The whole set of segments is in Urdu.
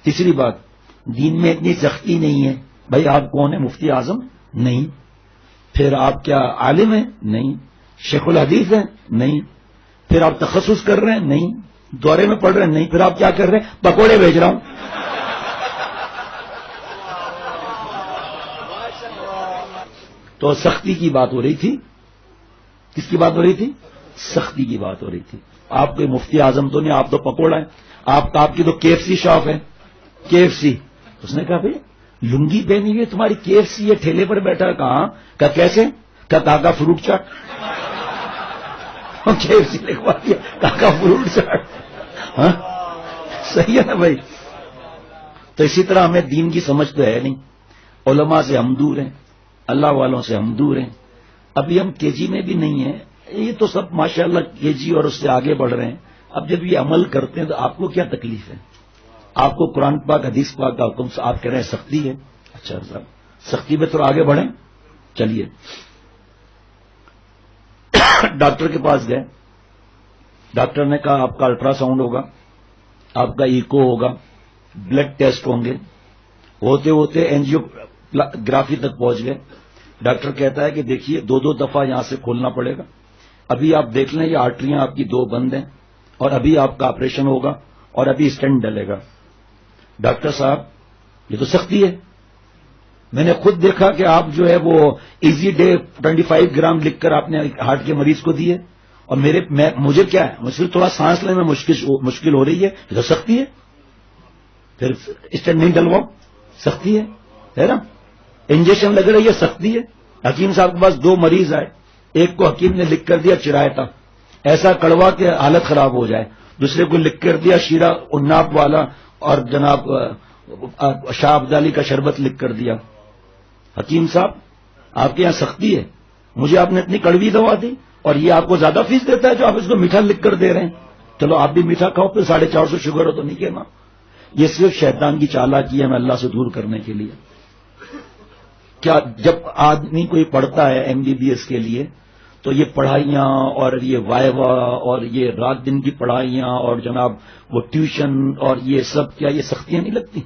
تیسری بات، دین میں اتنی سختی نہیں ہے. بھائی آپ کون ہیں؟ مفتی اعظم؟ نہیں. پھر آپ کیا عالم ہیں؟ نہیں. شیخ الحدیث ہیں؟ نہیں. پھر آپ تخصص کر رہے ہیں؟ نہیں. دورے میں پڑھ رہے ہیں؟ نہیں. پھر آپ کیا کر رہے ہیں؟ پکوڑے بیچ رہا ہوں. تو سختی کی بات ہو رہی تھی. کس کی بات ہو رہی تھی؟ سختی کی بات ہو رہی تھی. آپ کوئی مفتی اعظم تو نہیں، آپ تو پکوڑا ہیں. آپ کی تو KFC شاپ ہے. KFC. اس نے کہا بھائی لنگی پہنی ہوئی تمہاری KFC یہ ٹھیلے پر بیٹھا. کہاں؟ کہا کیسے؟ کہا کاکا فروٹ چاٹ. KFC لکھوا دیا کاکا فروٹ چاٹ. ہاں صحیح ہے نا بھائی. تو اسی طرح ہمیں دین کی سمجھ تو ہے نہیں. علماء سے ہم دور ہیں، اللہ والوں سے ہم دور ہیں. ابھی ہم KG میں بھی نہیں ہیں. یہ تو سب ماشاءاللہ KG اور اس سے آگے بڑھ رہے ہیں. اب جب یہ عمل کرتے ہیں تو آپ کو کیا تکلیف ہے؟ آپ کو قرآن پاک حدیث پاک کا حکم سے آپ کہہ رہے ہیں سختی ہے. اچھا صاحب سختی میں تو آگے بڑھیں. چلیے ڈاکٹر کے پاس گئے. ڈاکٹر نے کہا آپ کا الٹرا ساؤنڈ ہوگا، آپ کا ایکو ہوگا، بلڈ ٹیسٹ ہوں گے. ہوتے ہوتے اینجیوگرافی تک پہنچ گئے. ڈاکٹر کہتا ہے کہ دیکھیے 2 دفعہ یہاں سے کھولنا پڑے گا. ابھی آپ دیکھ لیں یہ آرٹریاں آپ کی 2 بند ہیں اور ابھی آپ کا آپریشن ہوگا اور ابھی اسٹینٹ ڈلے گا. ڈاکٹر صاحب یہ تو سختی ہے. میں نے خود دیکھا کہ آپ جو ہے وہ ایزی ڈے 25 گرام لکھ کر آپ نے ہارٹ کے مریض کو دیے اور مجھے کیا ہے، مجھے تھوڑا سانس لینے میں مشکل ہو رہی ہے. یہ تو سختی ہے. پھر اسٹینٹ نہیں ڈلواؤ، سختی ہے نا. انجیکشن لگ رہی ہے، سختی ہے. حکیم صاحب کے پاس 2 مریض آئے. ایک کو حکیم نے لکھ کر دیا چرائتا ایسا کڑوا کہ حالت خراب ہو جائے. دوسرے کو لکھ کر دیا شیرہ اناپ والا اور جناب شاہ ابدالی کا شربت لکھ کر دیا. حکیم صاحب آپ کے یہاں سختی ہے، مجھے آپ نے اتنی کڑوی دوا دی اور یہ آپ کو زیادہ فیس دیتا ہے جو آپ اس کو میٹھا لکھ کر دے رہے ہیں. چلو آپ بھی میٹھا کھاؤ، پھر 450 شوگر ہو تو نہیں کہنا. یہ صرف شیطان کی چالاکی ہے ہمیں اللہ سے دور کرنے کے لیے. کیا جب آدمی کوئی پڑھتا ہے MBBS کے لیے تو یہ پڑھائیاں اور یہ وائوا اور یہ رات دن کی پڑھائیاں اور جناب وہ ٹیوشن اور یہ سب، کیا یہ سختیاں نہیں لگتی؟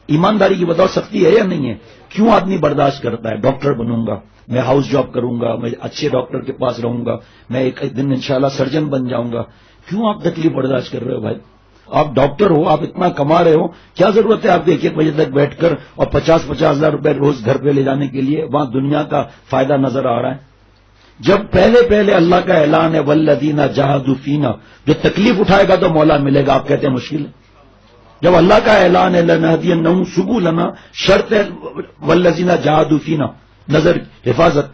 ایمانداری کی بتاؤ سختی ہے یا نہیں ہے؟ کیوں آدمی برداشت کرتا ہے؟ ڈاکٹر بنوں گا، میں ہاؤس جاب کروں گا، میں اچھے ڈاکٹر کے پاس رہوں گا، میں ایک دن انشاءاللہ سرجن بن جاؤں گا. کیوں آپ تکلیف برداشت کر رہے ہو بھائی؟ آپ ڈاکٹر ہو، آپ اتنا کما رہے ہو، کیا ضرورت ہے آپ کے 1 بجے تک بیٹھ کر اور 50,000 روپے روز گھر پہ لے جانے کے لیے؟ وہاں دنیا کا فائدہ نظر آ رہا ہے. جب پہلے اللہ کا اعلان ہے والذین جاہدوا فینا، جو تکلیف اٹھائے گا تو مولا ملے گا. آپ کہتے ہیں مشکل ہے. جب اللہ کا اعلان ہے لنہدینہم سبلنا، شرط ہے والذین جاہدوا فینا، نظر حفاظت.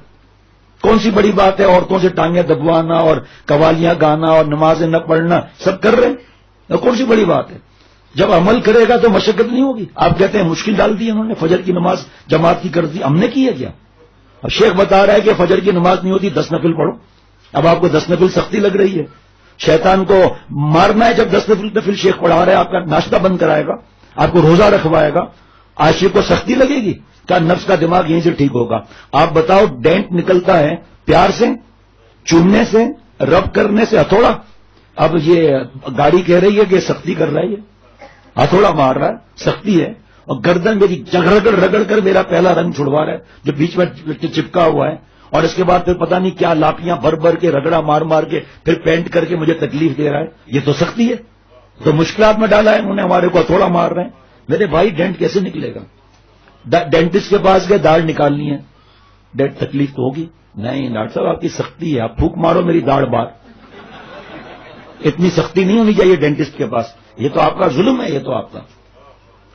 کون سی بڑی بات ہے عورتوں سے ٹانگیں دبوانا اور قوالیاں گانا اور نمازیں نہ پڑھنا؟ سب کر رہے ہیں، کون سی بڑی بات ہے؟ جب عمل کرے گا تو مشقت نہیں ہوگی. آپ کہتے ہیں مشکل ڈال دی انہوں نے، فجر کی نماز جماعت کی کر دی. ہم نے کی ہے کیا؟ اب شیخ بتا رہا ہے کہ فجر کی نماز نہیں ہوتی 10 نفل پڑھو. اب آپ کو 10 نفل سختی لگ رہی ہے. شیطان کو مارنا ہے جب 10 نفل شیخ پڑھا رہا ہے. آپ کا ناشتہ بند کرائے گا، آپ کو روزہ رکھوائے گا. عاشق کو سختی لگے گی؟ کیا نفس کا دماغ یہیں سے ٹھیک ہوگا؟ آپ بتاؤ ڈینٹ نکلتا ہے پیار سے، چومنے سے، رب کرنے سے، ہتھوڑا. اب یہ گاڑی کہہ رہی ہے کہ سختی کر رہا ہے، یہ ہتھوڑا مار رہا ہے، سختی ہے. اور گردن میری رگڑ کر میرا پہلا رنگ چھڑوا رہا ہے جو بیچ میں چپکا ہوا ہے. اور اس کے بعد پھر پتہ نہیں کیا لاپیاں بھر کے رگڑا مار کے پھر پینٹ کر کے مجھے تکلیف دے رہا ہے. یہ تو سختی ہے. تو مشکلات میں ڈالا ہے انہوں نے ہمارے کو، ہتھوڑا مار رہے ہیں. میرے بھائی ڈینٹ کیسے نکلے گا؟ ڈینٹسٹ کے پاس گئے، داڑھ نکالنی ہے. ڈینٹ تکلیف تو ہوگی نہیں. ڈاکٹر صاحب آپ کی سختی ہے، آپ پھونک مارو میری داڑھ بار. اتنی سختی نہیں ہونی چاہیے ڈینٹسٹ کے پاس. یہ تو آپ کا ظلم ہے، یہ تو آپ کا.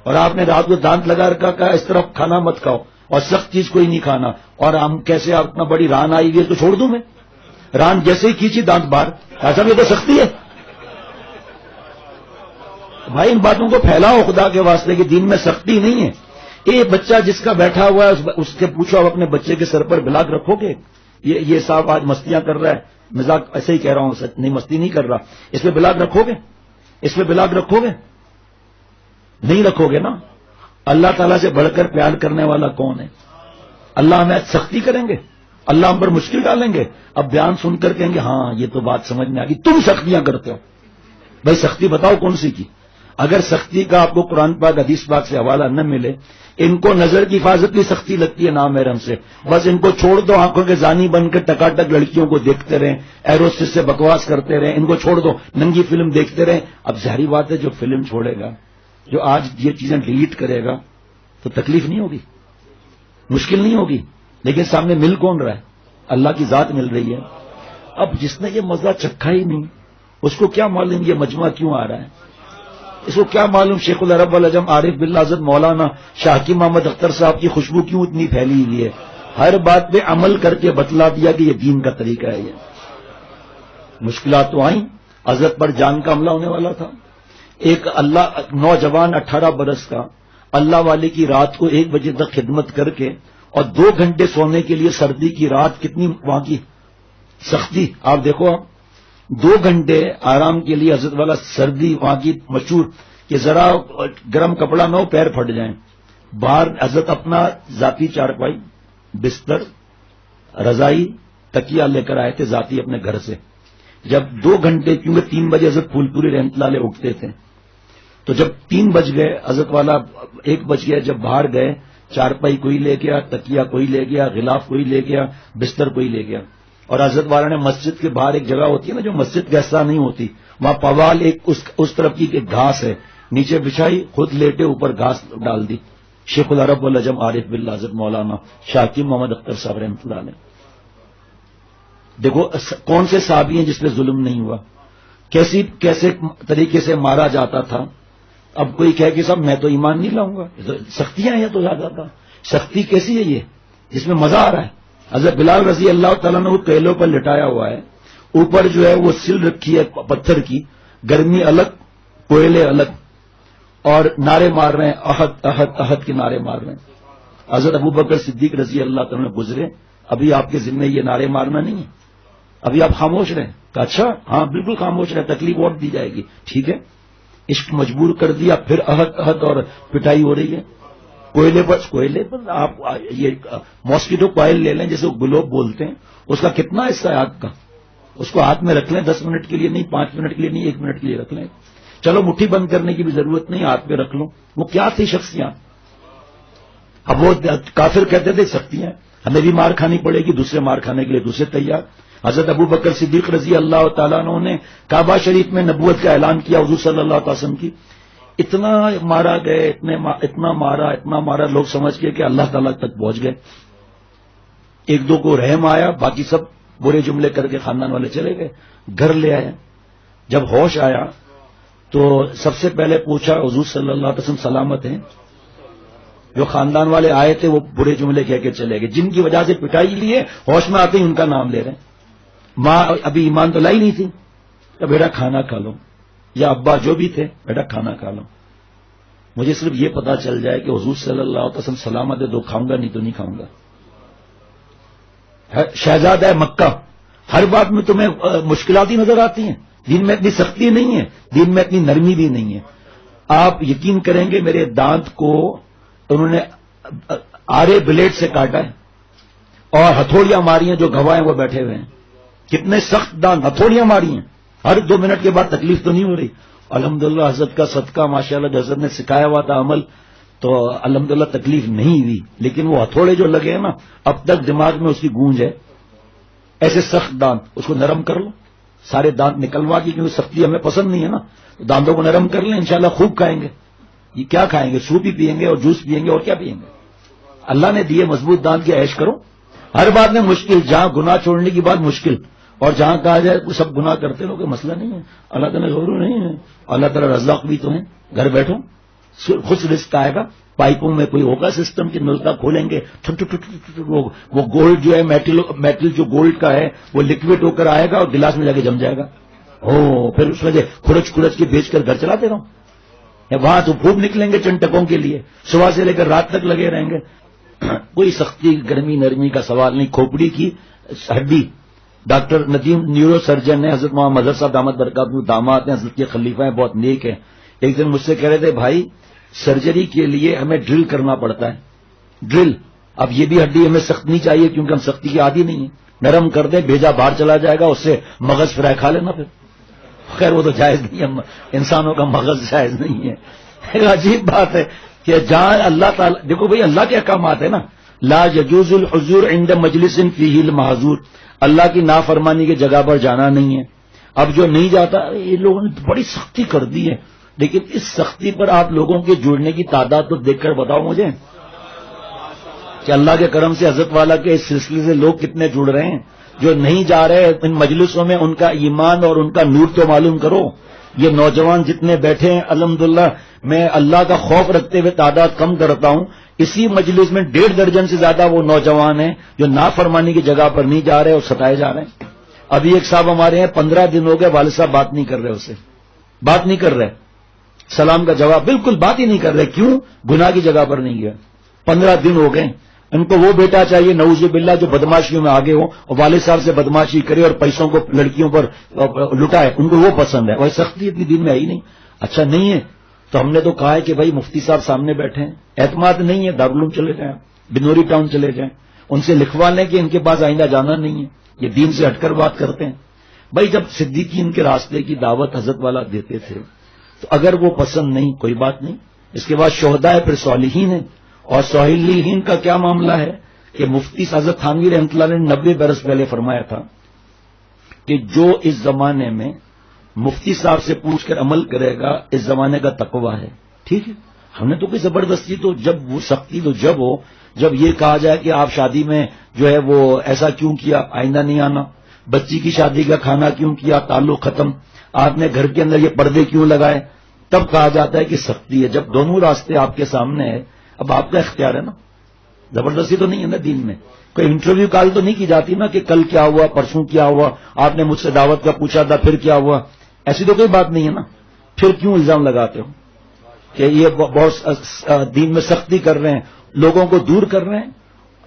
اور آپ نے رات کو دانت لگا رکھا، کہا اس طرف کھانا مت کھاؤ اور سخت چیز کوئی نہیں کھانا. اور ہم کیسے آپ اتنا بڑی ران آئی ہوئی ہے تو چھوڑ دوں میں؟ ران جیسے ہی کھینچی دانت باہر. ایسا یہ تو سختی ہے بھائی. ان باتوں کو پھیلاؤ خدا کے واسطے کہ دین میں سختی نہیں ہے. ایک بچہ جس کا بیٹھا ہوا ہے اس سے پوچھو آپ اپنے بچے کے سر پر بلاک رکھو گے؟ یہ صاحب آج مستیاں کر رہا ہے، مذاق ایسے ہی کہہ رہا ہوں، سچ نہیں مستی نہیں کر رہا. اس پہ بلاک رکھو گے؟ اس پہ بلاک رکھو گے؟ نہیں رکھو گے نا. اللہ تعالیٰ سے بڑھ کر پیار کرنے والا کون ہے؟ اللہ ہمیں سختی کریں گے؟ اللہ ہم پر مشکل ڈالیں گے؟ اب بیان سن کر کہیں گے ہاں یہ تو بات سمجھ میں آ گئی، تم سختیاں کرتے ہو. بھائی سختی بتاؤ کون سی کی؟ اگر سختی کا آپ کو قرآن پاک حدیث پاک سے حوالہ نہ ملے، ان کو نظر کی حفاظت بھی سختی لگتی ہے نامحرم سے، بس ان کو چھوڑ دو، آنکھوں کے زانی بن کر ٹکاٹک لڑکیوں کو دیکھتے رہیں، ایروسس سے بکواس کرتے رہیں، ان کو چھوڑ دو، ننگی فلم دیکھتے رہیں۔ اب ظاہری بات ہے جو فلم چھوڑے گا، جو آج یہ چیزیں ڈیلیٹ کرے گا تو تکلیف نہیں ہوگی، مشکل نہیں ہوگی، لیکن سامنے مل کون رہا ہے؟ اللہ کی ذات مل رہی ہے۔ اب جس نے یہ مزہ چکھا ہی نہیں، اس کو کیا معلوم یہ مجمع کیوں آ رہا ہے؟ اس کو کیا معلوم شیخ العرب والعجم عارف باللہ حضرت مولانا شاہ حکیم محمد اختر صاحب کی خوشبو کیوں اتنی پھیلی ہوئی ہے؟ ہر بات پہ عمل کر کے بتلا دیا کہ یہ دین کا طریقہ ہے۔ یہ مشکلات تو آئیں، حضرت پر جان کا حملہ ہونے والا تھا، ایک نوجوان 18 برس کا اللہ والے کی رات کو 1 بجے تک خدمت کر کے اور 2 گھنٹے سونے کے لیے سردی کی رات، کتنی وہاں کی سختی آپ دیکھو، آپ 2 گھنٹے آرام کے لیے حضرت والا سردی وہاں کی مشہور کہ ذرا گرم کپڑا نہ ہو پیر پھٹ جائیں، باہر حضرت اپنا ذاتی چارپائی، بستر، رضائی، تکیہ لے کر آئے تھے ذاتی اپنے گھر سے۔ جب 2 گھنٹے، کیونکہ 3 بجے حضرت پھول پوری رحمت اللہ علیہ اٹھتے تھے، تو جب 3 بج گئے حضرت والا 1 بج گیا، جب باہر گئے چارپائی کوئی لے گیا، تکیہ کوئی لے گیا، غلاف کوئی لے گیا، بستر کوئی لے گیا، اور حضرت والا نے مسجد کے باہر ایک جگہ ہوتی ہے نا جو مسجد کے حصہ نہیں ہوتی، وہاں پوال ایک اس طرف کی ایک گھاس ہے، نیچے بچھائی، خود لیٹے، اوپر گھاس ڈال دی۔ شیخ العرب والعجم عارف باللہ حضرت مولانا شاہ حکیم محمد اختر صاحب رحمۃ اللہ علیہ۔ دیکھو کون سے صحابی ہیں جس پہ ظلم نہیں ہوا، کیسے طریقے سے مارا جاتا تھا۔ اب کوئی کہے کہ صاحب میں تو ایمان نہیں لاؤں گا، سختیاں ہیں تو زیادہ تھا، سختی کیسی ہے یہ جس میں مزہ آ رہا ہے؟ حضرت بلال رضی اللہ تعالیٰ نے وہ کیلوں پر لٹایا ہوا ہے، اوپر جو ہے وہ سل رکھی ہے پتھر کی، گرمی الگ، کوئلے الگ، اور نعرے مار رہے ہیں، احد احد احد کے نعرے مار رہے ہیں۔ حضرت ابو بکر صدیق رضی اللہ تعالیٰ نے گزرے، ابھی آپ کے ذمہ یہ نعرے مارنا نہیں ہے، ابھی آپ خاموش رہیں۔ کہا اچھا ہاں بالکل خاموش رہیں، تکلیف اور دی جائے گی، ٹھیک ہے۔ عشق مجبور کر دیا، پھر احد احد اور پٹائی ہو رہی ہے۔ کوئلے پر آپ یہ ماسکیٹو کوائل لے لیں جیسے وہ گلوب بولتے ہیں، اس کا کتنا حصہ ہے آگ کا، اس کو ہاتھ میں رکھ لیں، 10 منٹ کے لیے نہیں، 5 منٹ کے لیے نہیں، 1 منٹ کے لیے رکھ لیں، چلو مٹھی بند کرنے کی بھی ضرورت نہیں، ہاتھ پہ رکھ لو۔ وہ کیا تھی شخصیات؟ اب وہ کافر کہتے تھے سختیاں، ہمیں بھی مار کھانی پڑے گی، دوسرے مار کھانے کے لیے دوسرے تیار۔ حضرت ابو بکر صدیق رضی اللہ تعالیٰ عنہ نے کعبہ شریف میں نبوت کا اعلان کیا حضور صلی اللہ علیہ وسلم کی، اتنا مارا گئے، اتنا مارا لوگ سمجھ کے کہ اللہ تعالیٰ تک پہنچ گئے۔ 1-2 کو رحم آیا، باقی سب برے جملے کر کے خاندان والے چلے گئے، گھر لے آئے۔ جب ہوش آیا تو سب سے پہلے پوچھا حضور صلی اللہ علیہ وسلم سلامت ہیں؟ جو خاندان والے آئے تھے وہ برے جملے کہہ کے چلے گئے، جن کی وجہ سے پٹائی لیے، ہوش میں آتے ہی ان کا نام لے رہے ہیں۔ ماں ابھی ایمان تو لائی نہیں تھی، کہ بیٹا کھانا کھا لو، یا ابا جو بھی تھے بیٹا کھانا کھا لو، مجھے صرف یہ پتا چل جائے کہ حضور صلی اللہ علیہ وسلم سلامت ہے تو کھاؤں گا، نہیں تو نہیں کھاؤں گا۔ شہزادہ ہے مکہ، ہر بات میں تمہیں مشکلات ہی نظر آتی ہیں، دین میں اتنی سختی نہیں ہے، دین میں اتنی نرمی بھی نہیں ہے۔ آپ یقین کریں گے میرے دانت کو انہوں نے آرے بلیڈ سے کاٹا ہے، اور ہتھوڑیاں ماری ہیں، جو گواہ ہیں وہ بیٹھے ہوئے ہیں، کتنے سخت دانت، ہتھوڑیاں ماری ہیں، ہر 2 منٹ کے بعد تکلیف تو نہیں ہو رہی۔ الحمدللہ حضرت کا صدقہ، ماشاءاللہ حضرت نے سکھایا ہوا تھا عمل، تو الحمدللہ تکلیف نہیں ہوئی، لیکن وہ ہتھوڑے جو لگے ہیں نا اب تک دماغ میں اس کی گونج ہے۔ ایسے سخت دانت، اس کو نرم کر لو، سارے دانت نکلوا کی، کیونکہ سختی ہمیں پسند نہیں ہے نا، دانتوں کو نرم کر لیں، انشاءاللہ خوب کھائیں گے۔ یہ کیا کھائیں گے؟ سوپ ہی پیئیں گے اور جوس پیئیں گے، اور کیا پیئیں گے؟ اللہ نے دیے مضبوط دانت کی عیش کرو۔ ہر بات میں مشکل، جہاں گناہ چھوڑنے کی بات مشکل، اور جہاں کہا جائے سب گناہ کرتے لوگ، مسئلہ نہیں ہے، اللہ تعالیٰ غورو نہیں ہے، اللہ تعالیٰ رزاق بھی تو ہیں، گھر بیٹھو خود رزق آئے گا۔ پائپوں میں کوئی ہوگا سسٹم کہ نلکا کھولیں گے وہ گولڈ جو ہے میٹل جو گولڈ کا ہے وہ لکوڈ ہو کر آئے گا اور گلاس میں جا کے جم جائے گا، پھر اس میں سے کھرچ کے بیچ کر گھر چلاتے رہو، وہاں تو خوب نکلیں گے چنٹکوں کے لیے، صبح سے لے کر رات تک لگے رہیں گے۔ کوئی سختی گرمی نرمی کا سوال نہیں۔ کھوپڑی کی ہڈی، ڈاکٹر ندیم نیورو سرجن ہے، حضرت محمد مظہر صاحب دامت برکاتہ داماد ہیں، حضرت کے خلیفہ ہیں، بہت نیک ہیں۔ ایک دن مجھ سے کہہ رہے تھے بھائی سرجری کے لیے ہمیں ڈرل کرنا پڑتا ہے، ڈرل، اب یہ بھی ہڈی ہمیں سخت نہیں چاہیے کیونکہ ہم سختی کے عادی نہیں ہیں، نرم کر دیں، بھیجا باہر چلا جائے گا، اس سے مغز فرائی کھا لینا پھر۔ خیر وہ تو جائز نہیں ہے، انسانوں کا مغز جائز نہیں ہے. ایک عجیب بات ہے کہ جہاں اللہ تعالیٰ، دیکھو بھئی اللہ کے احکامات ہیں نا، لا یجوز الحضور عند مجلس فیہ المحظور، اللہ کی نافرمانی کی جگہ پر جانا نہیں ہے. اب جو نہیں جاتا، یہ لوگوں نے بڑی سختی کر دی ہے، لیکن اس سختی پر آپ لوگوں کے جڑنے کی تعداد تو دیکھ کر بتاؤ مجھے کہ اللہ کے کرم سے حضرت والا کے اس سلسلے سے لوگ کتنے جڑ رہے ہیں. جو نہیں جا رہے ان مجلسوں میں، ان کا ایمان اور ان کا نور تو معلوم کرو. یہ نوجوان جتنے بیٹھے ہیں الحمدللہ، میں اللہ کا خوف رکھتے ہوئے تعداد کم کرتا ہوں، اسی مجلس میں 1.5 درجن سے زیادہ وہ نوجوان ہیں جو نافرمانی کی جگہ پر نہیں جا رہے اور ستائے جا رہے ہیں. ابھی ایک صاحب ہمارے ہیں 15 دن ہو گئے، والد صاحب بات نہیں کر رہے، اسے بات نہیں کر رہے، سلام کا جواب بالکل بات ہی نہیں کر رہے. کیوں؟ گناہ کی جگہ پر نہیں گیا. 15 دن ہو گئے. ان کو وہ بیٹا چاہیے نعوذ باللہ جو بدماشیوں میں آگے ہو اور والد صاحب سے بدماشی کرے اور پیسوں کو لڑکیوں پر لٹائے، ان کو وہ پسند ہے. اور سختی اتنی دین میں آئی نہیں. اچھا نہیں ہے تو ہم نے تو کہا ہے کہ بھائی مفتی صاحب سامنے بیٹھے ہیں، اعتماد نہیں ہے، دارالعلوم چلے جائیں، بنوری ٹاؤن چلے جائیں، ان سے لکھوا لیں کہ ان کے پاس آئندہ جانا نہیں ہے، یہ دین سے ہٹ کر بات کرتے ہیں. بھائی جب صدیقین کے راستے کی دعوت حضرت والا دیتے تھے تو اگر وہ پسند نہیں کوئی بات نہیں. اس کے بعد شہداء پھر صالحین ہیں، اور صالحین کا کیا معاملہ ہے کہ مفتی حضرت تھانوی رحمۃ اللہ نے 90 برس پہلے فرمایا تھا کہ جو اس زمانے میں مفتی صاحب سے پوچھ کر عمل کرے گا اس زمانے کا تقویٰ ہے. ٹھیک ہے، ہم نے تو کوئی زبردستی، تو جب وہ سختی تو جب ہو جب یہ کہا جائے کہ آپ شادی میں جو ہے وہ ایسا کیوں کیا، آئندہ نہیں آنا، بچی کی شادی کا کھانا کیوں کیا، تعلق ختم، آپ نے گھر کے اندر یہ پردے کیوں لگائے، تب کہا جاتا ہے کہ سختی ہے. جب دونوں راستے آپ کے سامنے ہے، اب آپ کا اختیار ہے نا، زبردستی تو نہیں ہے نا دین میں. کوئی انٹرویو کال تو نہیں کی جاتی نا کہ کل کیا ہوا، پرسوں کیا ہوا، آپ نے مجھ سے دعوت کا پوچھا تھا پھر کیا ہوا، ایسی تو کوئی بات نہیں ہے نا. پھر کیوں الزام لگاتے ہو کہ یہ بہت دین میں سختی کر رہے ہیں، لوگوں کو دور کر رہے ہیں،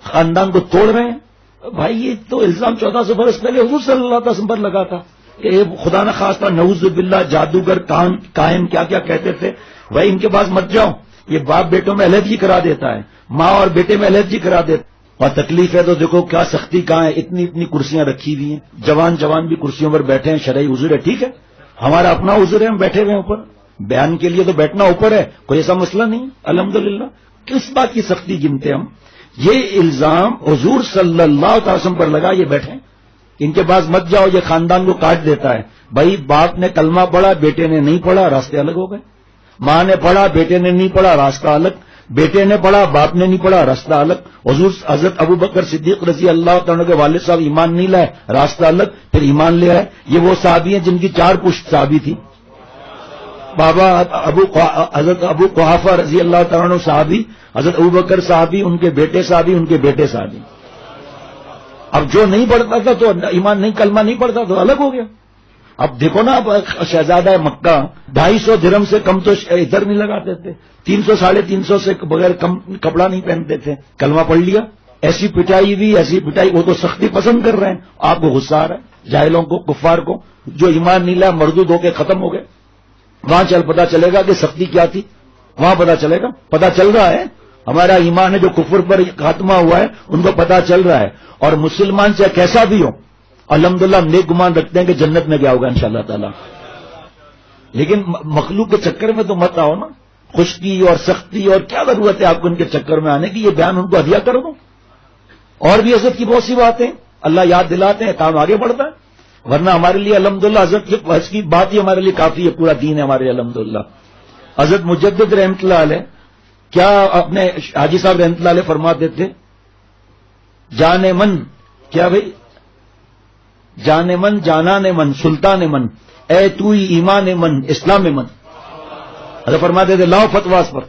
خاندان کو توڑ رہے ہیں. بھائی یہ تو الزام 1400 برس پہلے حضور صلی اللہ علیہ وسلم پر لگا تھا کہ خدا نہ خواستہ نعوذ باللہ جادوگر کاہن کیا کیا کہتے تھے. بھائی ان کے پاس مت جاؤ، یہ باپ بیٹوں میں علیحدگی کرا دیتا ہے، ماں اور بیٹے میں علیحدگی کرا دیتا ہے. اور تکلیف ہے تو دیکھو کیا سختی کہاں ہے، اتنی اتنی کرسیاں رکھی ہوئی ہیں، جوان بھی کرسیوں پر بیٹھے ہیں، شرعی عذر ہے. ٹھیک ہے، ہمارا اپنا عذر ہے، ہم بیٹھے ہوئے ہیں اوپر، بیان کے لیے تو بیٹھنا اوپر ہے، کوئی ایسا مسئلہ نہیں الحمدللہ. کس بات کی سختی گنتے ہم؟ یہ الزام حضور صلی اللہ علیہ وسلم پر لگا، یہ بیٹھے ان کے پاس مت جاؤ، یہ خاندان کو کاٹ دیتا ہے. بھائی باپ نے کلمہ پڑھا، بیٹے نے نہیں پڑھا، راستے الگ ہو گئے. ماں نے پڑھا، بیٹے نے نہیں پڑھا، راستہ الگ. بیٹے نے پڑھا، باپ نے نہیں پڑھا، راستہ الگ. حضور حضرت ابو بکر صدیق رضی اللہ تعالیٰ کے والد صاحب ایمان نہیں لائے، راستہ الگ، پھر ایمان لے آئے. یہ وہ صحابی ہیں جن کی 4 پشت صحابی تھی. بابا حضرت ابو قحافہ رضی اللہ تعالیٰ عنہ صحابی، حضرت ابو بکر صحابی، ان کے بیٹے صحابی، ان کے بیٹے صحابی. اب جو نہیں پڑھتا تھا تو ایمان نہیں، کلمہ نہیں پڑھتا تو الگ ہو گیا. اب دیکھو نا، اب شہزادہ مکہ 250 درہم سے کم تو ادھر نہیں لگاتے تھے، 300 350 سے بغیر کم کپڑا نہیں پہنتے تھے. کلمہ پڑھ لیا، ایسی پٹائی بھی، ایسی پٹائی. وہ تو سختی پسند کر رہے ہیں، آپ کو غصہ آ رہا ہے، جاہلوں کو، کفار کو، جو ایمان نہیں لایا مردود ہو کے ختم ہو گئے. وہاں پتا چلے گا کہ سختی کیا تھی، وہاں پتا چلے گا. پتا چل رہا ہے ہمارا ایمان ہے، جو کفر پر خاتمہ ہوا ہے ان کو پتا چل رہا ہے. اور مسلمان سے کیسا بھی ہو الحمدللہ ہم نیک گمان رکھتے ہیں کہ جنت میں گیا ہوگا انشاءاللہ تعالی. لیکن مخلوق کے چکر میں تو مت آؤ نا، خشکی اور سختی، اور کیا ضرورت ہے آپ کو ان کے چکر میں آنے کی. یہ بیان ان کو ہدیہ کر دو. اور بھی حضرت کی بہت سی باتیں اللہ یاد دلاتے ہیں، کام آگے بڑھتا ہے. ورنہ ہمارے لیے الحمدللہ حضرت کی بات ہی ہمارے لیے کافی ہے، پورا دین ہے ہمارے الحمدللہ. حضرت مجدد رحمۃ اللہ علیہ کیا اپنے حاجی صاحب رحمۃ اللہ علیہ فرماتے تھے، جان من، کیا بھائی، جان من، جانان من، سلطان من، اے تو ہی ایمان من، اسلام من. حضرت فرماتے تھے لاؤ فتواس پر،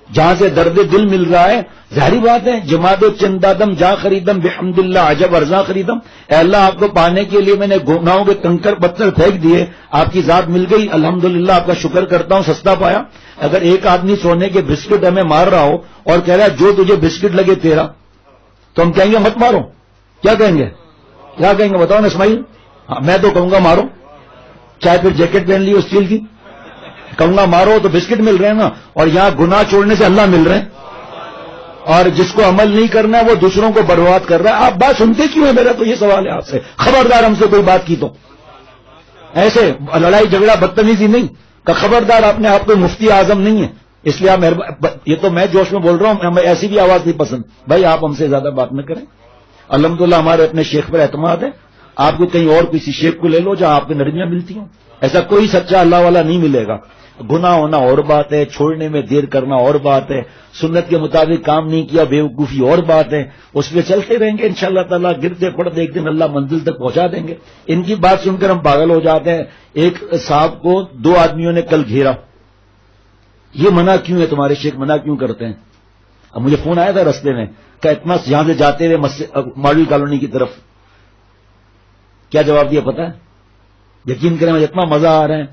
جہاں سے درد دل مل رہا ہے. ظاہری بات ہے، جماد و چندادم جا خریدم بحمد اللہ عجب ارزاں خریدم. اے اللہ آپ کو پانے کے لیے میں نے گناہوں کے کنکر پتھر پھینک دیے، آپ کی ذات مل گئی، الحمدللہ آپ کا شکر کرتا ہوں، سستا پایا. اگر ایک آدمی سونے کے بسکٹ ہمیں مار رہا ہو اور کہہ رہا ہے جو تجھے بسکٹ لگے تیرا، تو ہم کہیں گے مت مارو. کیا کہیں گے؟ کیا کہیں گے بتاؤ نا اسماعیل؟ میں تو کہوں گا مارو، چاہے پھر جیکٹ پہن لی اسٹیل کی، کہوں گا مارو تو بسکٹ مل رہے ہیں نا. اور یہاں گناہ چھوڑنے سے اللہ مل رہے ہیں، اور جس کو عمل نہیں کرنا ہے وہ دوسروں کو برباد کر رہا ہے. آپ بات سنتے کیوں ہیں؟ میرا تو یہ سوال ہے آپ سے. خبردار ہم سے کوئی بات کی تو ایسے لڑائی جھگڑا بدتمیزی نہیں کہ خبردار آپ نے آپ کو مفتی اعظم نہیں ہے اس لیے آپ یہ تو میں جوش میں بول رہا ہوں, ہمیں ایسی بھی آواز نہیں پسند بھائی, آپ ہم سے زیادہ بات نہ کریں. الحمدللہ ہمارے اپنے شیخ پر اعتماد ہے, آپ کو کہیں اور کسی شیخ کو لے لو جہاں آپ کو نرمیاں ملتی ہوں, ایسا کوئی سچا اللہ والا نہیں ملے گا. گناہ ہونا اور بات ہے, چھوڑنے میں دیر کرنا اور بات ہے, سنت کے مطابق کام نہیں کیا بیوقوفی اور بات ہے, اس پہ چلتے رہیں گے انشاءاللہ تعالیٰ, گرتے پڑتے ایک دن اللہ منزل تک پہنچا دیں گے. ان کی بات سن کر ہم پاگل ہو جاتے ہیں. ایک صاحب کو 2 آدمیوں نے کل گھیرا, یہ منع کیوں ہے, تمہارے شیخ منع کیوں کرتے ہیں. اب مجھے فون آیا تھا رستے میں کہ اتنا یہاں سے جاتے ہوئے ماڈل کالونی کی طرف, کیا جواب دیا پتا ہے؟ یقین کریں مجھے اتنا مزہ آ رہا ہے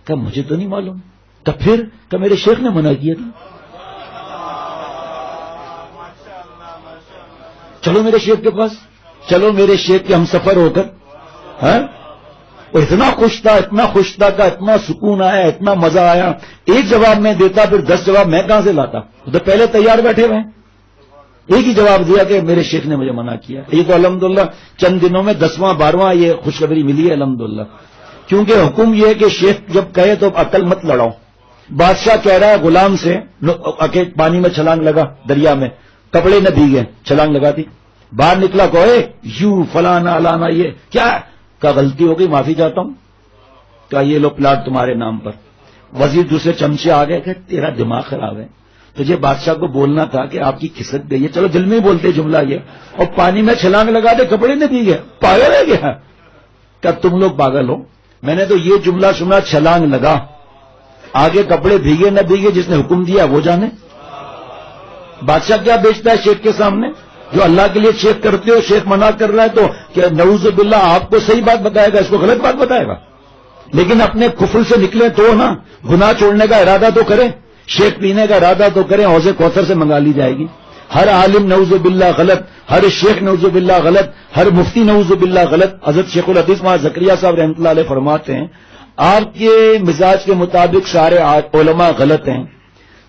کہ مجھے تو نہیں معلوم, تو پھر کہ میرے شیخ نے منع کیا تھا. چلو میرے شیخ کے پاس, چلو میرے شیخ کے ہم سفر ہو کر, وہ اتنا خوش تھا کہ اتنا سکون آیا, اتنا مزہ آیا. ایک جواب میں دیتا پھر 10 جواب میں کہاں سے لاتا, تو پہلے تیار بیٹھے ہوئے, ایک ہی جواب دیا کہ میرے شیخ نے مجھے منع کیا. یہ تو الحمدللہ چند دنوں میں 10واں 12واں یہ خوشخبری ملی ہے الحمدللہ. کیونکہ حکم یہ ہے کہ شیخ جب کہے تو عقل مت لڑاؤ. بادشاہ کہہ رہا ہے غلام سے پانی میں چھلانگ لگا, دریا میں کپڑے نہ بھیگے, چھلانگ لگا دی, باہر نکلا کوئے یوں فلانا الانا, یہ کیا کا غلطی ہو گئی معافی چاہتا ہوں, کہ یہ لو پلاٹ تمہارے نام پر. وزیر دوسرے چمچے آ گئے کہ تیرا دماغ خراب ہے, تجھے بادشاہ کو بولنا تھا کہ آپ کی کھسک گئی ہے, چلو دل میں ہی بولتے جملہ یہ, اور پانی میں چھلانگ لگا دے کپڑے نہ بھیگے, پاگل ہے کیا؟ کیا تم لوگ پاگل ہو؟ میں نے تو یہ جملہ سنا, چھلانگ لگا, آگے کپڑے بھیگے نہ بھیگے جس نے حکم دیا وہ جانے. بادشاہ کیا بیچتا ہے شیخ کے سامنے؟ جو اللہ کے لیے شیخ کرتے ہو, شیخ منع کر رہا ہے تو کیا نعوذ باللہ آپ کو صحیح بات بتائے گا, اس کو غلط بات بتائے گا؟ لیکن اپنے کفر سے نکلے تو نا, گناہ چھوڑنے کا ارادہ تو کریں, شیخ پینے کا ارادہ تو کریں, حوض کوثر سے منگا لی جائے گی. ہر عالم نعوذ باللہ غلط, ہر شیخ نعوذ باللہ غلط, ہر مفتی نعوذ باللہ غلط. حضرت شیخ الحدیث مولانا زکریا صاحب رحمۃ اللہ علیہ فرماتے ہیں آپ کے مزاج کے مطابق سارے علماء غلط ہیں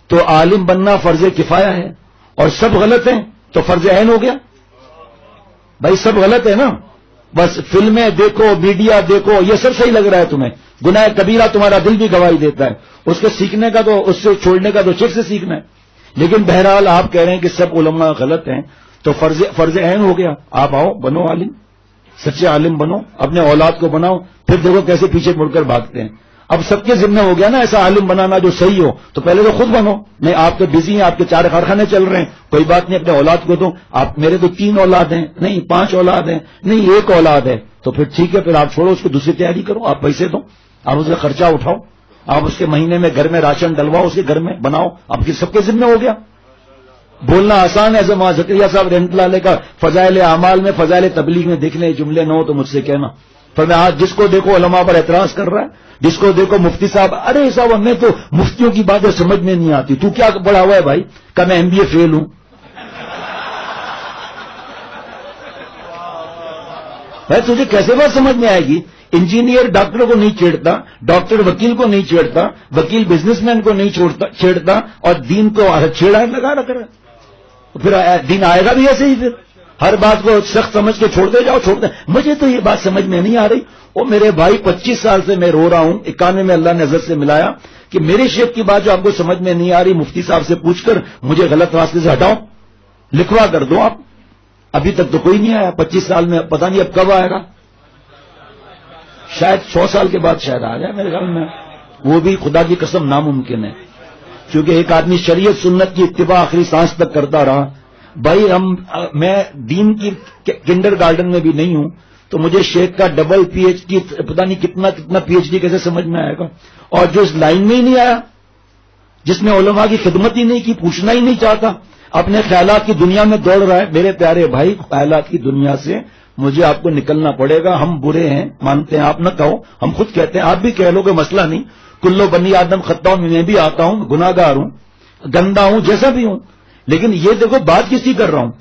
تو عالم بننا فرض کفایہ ہے, اور سب غلط ہیں تو فرض عین ہو گیا. بھائی سب غلط ہے نا, بس فلمیں دیکھو, میڈیا دیکھو, یہ سب صحیح لگ رہا ہے تمہیں, گناہ کبیرہ تمہارا دل بھی گواہی دیتا ہے, اس کے سیکھنے کا تو, اس سے چھوڑنے کا تو شیخ سے سیکھنا ہے. لیکن بہرحال آپ کہہ رہے ہیں کہ سب علماء غلط ہیں تو فرض عین ہو گیا. آپ آؤ, بنو عالم, سچے عالم بنو, اپنے اولاد کو بناؤ, پھر دیکھو کیسے پیچھے مڑ کر بھاگتے ہیں. اب سب کے ذمہ ہو گیا نا ایسا عالم بنانا جو صحیح ہو, تو پہلے تو خود بنو. نہیں آپ تو بزی ہیں, آپ کے 4 کارخانے چل رہے ہیں, کوئی بات نہیں, اپنے اولاد کو دو. آپ میرے تو 3 اولاد ہیں, نہیں 5 اولاد ہیں, نہیں 1 اولاد ہے, تو پھر ٹھیک ہے, پھر آپ چھوڑو, اس کو دوسری تیاری کرو, آپ پیسے دو, آپ اس کا خرچہ اٹھاؤ, آپ اس کے مہینے میں گھر میں راشن ڈلواؤ, اس کے گھر میں بناؤ, آپ کی سب کے ذمہ ہو گیا. بولنا آسان ہے. مولانا زکریا صاحب رحمۃ اللہ علیہ کا فضائل اعمال میں, فضائل تبلیغ میں دیکھ لیں, جملے نہ ہو تو مجھ سے کہنا. میں آج جس کو دیکھو علماء پر اعتراض کر رہا ہے, جس کو دیکھو مفتی صاحب, ارے صاحب ہمیں تو مفتیوں کی باتیں سمجھ میں نہیں آتی, تو کیا پڑھا ہوا ہے بھائی؟ کہ میں MBA فیل ہوں. بھائی تجھے کیسے بات سمجھ میں آئے گی؟ انجینئر ڈاکٹر کو نہیں چھیڑتا, ڈاکٹر وکیل کو نہیں چھیڑتا, وکیل بزنس مین کو نہیں چھیڑتا, اور دین کو چھیڑا لگا رکھ رہا ہے. پھر دین آئے گا بھی ایسے ہی, پھر ہر بات کو سخت سمجھ کے چھوڑتے جاؤ, چھوڑتے. مجھے تو یہ بات سمجھ میں نہیں آ رہی. وہ میرے بھائی 25 سال سے میں رو رہا ہوں, 91 میں اللہ نے حضرت سے ملایا کہ میرے شیخ کی بات جو آپ کو سمجھ میں نہیں آ رہی, مفتی صاحب سے پوچھ کر مجھے غلط راستے سے ہٹاؤ, لکھوا کر دو آپ. ابھی تک تو کوئی نہیں آیا 25 سال میں, پتہ نہیں اب کب آئے گا. شاید 100 سال کے بعد شاید آ جائے میرے خیال میں, وہ بھی خدا کی قسم ناممکن ہے. کیونکہ ایک آدمی شریعت سنت کی اتباع آخری سانس تک کرتا رہا. بھائی میں دین کی کنڈر گارڈن میں بھی نہیں ہوں, تو مجھے شیخ کا ڈبل PhD, پتہ نہیں کتنا PhD کیسے سمجھ میں آئے گا. اور جو اس لائن میں ہی نہیں آیا, جس نے علماء کی خدمت ہی نہیں کی, پوچھنا ہی نہیں چاہتا, اپنے خیالات کی دنیا میں دوڑ رہا ہے. میرے پیارے بھائی, خیالات کی دنیا سے مجھے آپ کو نکلنا پڑے گا. ہم برے ہیں مانتے ہیں, آپ نہ کہو, ہم خود کہتے ہیں, آپ بھی کہہ لو کہ مسئلہ نہیں. کلو بنی آدم خطا ہوں, میں بھی آتا ہوں, گناہگار ہوں, گندا ہوں, جیسا بھی ہوں. لیکن یہ دیکھو بات کس کی کر رہا ہوں,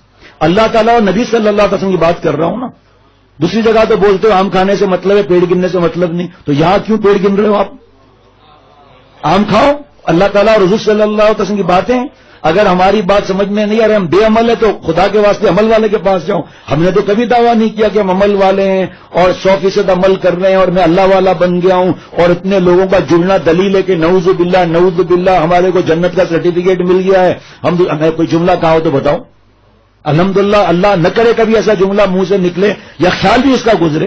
اللہ تعالیٰ اور نبی صلی اللہ علیہ وسلم کی بات کر رہا ہوں نا. دوسری جگہ تو بولتے ہو آم کھانے سے مطلب ہے, پیڑ گننے سے مطلب نہیں. تو یہاں کیوں پیڑ گن رہے ہو آپ؟ آم کھاؤ, اللہ تعالیٰ اور رسول صلی اللہ علیہ وسلم کی باتیں. اگر ہماری بات سمجھ میں نہیں آ رہی، ہم بے عمل ہے، تو خدا کے واسطے عمل والے کے پاس جاؤں. ہم نے تو کبھی دعویٰ نہیں کیا کہ ہم عمل والے ہیں اور 100% عمل کر رہے ہیں اور میں اللہ والا بن گیا ہوں، اور اتنے لوگوں کا جڑنا دلیل ہے کہ نعوذ باللہ ہمارے کو جنت کا سرٹیفکیٹ مل گیا ہے. ہمیں کوئی جملہ کہا ہو تو بتاؤ. الحمدللہ، اللہ نہ کرے کبھی ایسا جملہ منہ سے نکلے یا خیال بھی اس کا گزرے.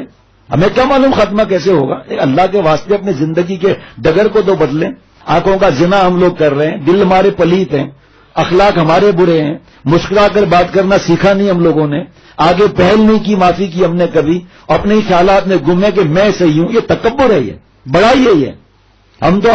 ہمیں کیا معلوم خاتمہ کیسے ہوگا. اللہ کے واسطے اپنی زندگی کے ڈگر کو تو بدلیں. آنکھوں کا زنا ہم لوگ کر رہے ہیں، دل ہمارے پلیت ہیں، اخلاق ہمارے برے ہیں، مسکرا کر بات کرنا سیکھا نہیں ہم لوگوں نے، آگے پہل نہیں کی، معافی کی ہم نے کبھی، اپنے ہی خیالات میں گمے کہ میں صحیح ہوں. یہ تکبر ہے، یہ بڑائی ہے. یہ ہم تو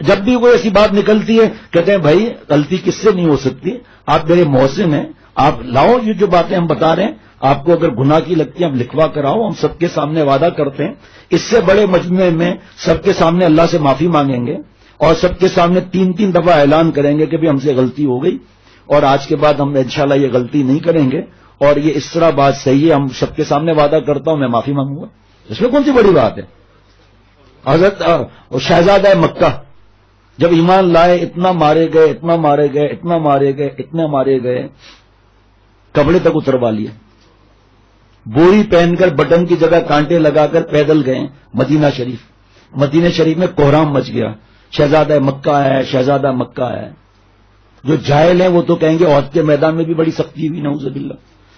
جب بھی کوئی ایسی بات نکلتی ہے کہتے ہیں بھائی غلطی کس سے نہیں ہو سکتی، آپ میرے محسن ہیں، آپ لاؤ یہ جو باتیں ہم بتا رہے ہیں، آپ کو اگر گناہ کی لگتی ہے ہم لکھوا کراؤ. ہم سب کے سامنے وعدہ کرتے ہیں اس سے بڑے مجمع میں سب کے سامنے اللہ سے معافی مانگیں گے اور سب کے سامنے 3 دفعہ اعلان کریں گے کہ بھی ہم سے غلطی ہو گئی اور آج کے بعد ہم انشاءاللہ یہ غلطی نہیں کریں گے. اور یہ اس طرح بات صحیح ہے، ہم سب کے سامنے وعدہ کرتا ہوں میں معافی مانگوں گا. اس میں کون سی بڑی بات ہے. حضرت شہزادہ مکہ جب ایمان لائے اتنا مارے گئے، کپڑے تک اتروا لیے، بوری پہن کر بٹن کی جگہ کانٹے لگا کر پیدل گئے مدینہ شریف میں کوہرام مچ گیا. شہزادہ مکہ ہے. جو جاہل ہیں وہ تو کہیں گے عہد کے میدان میں بھی بڑی سختی ہوئی، نعوذ باللہ.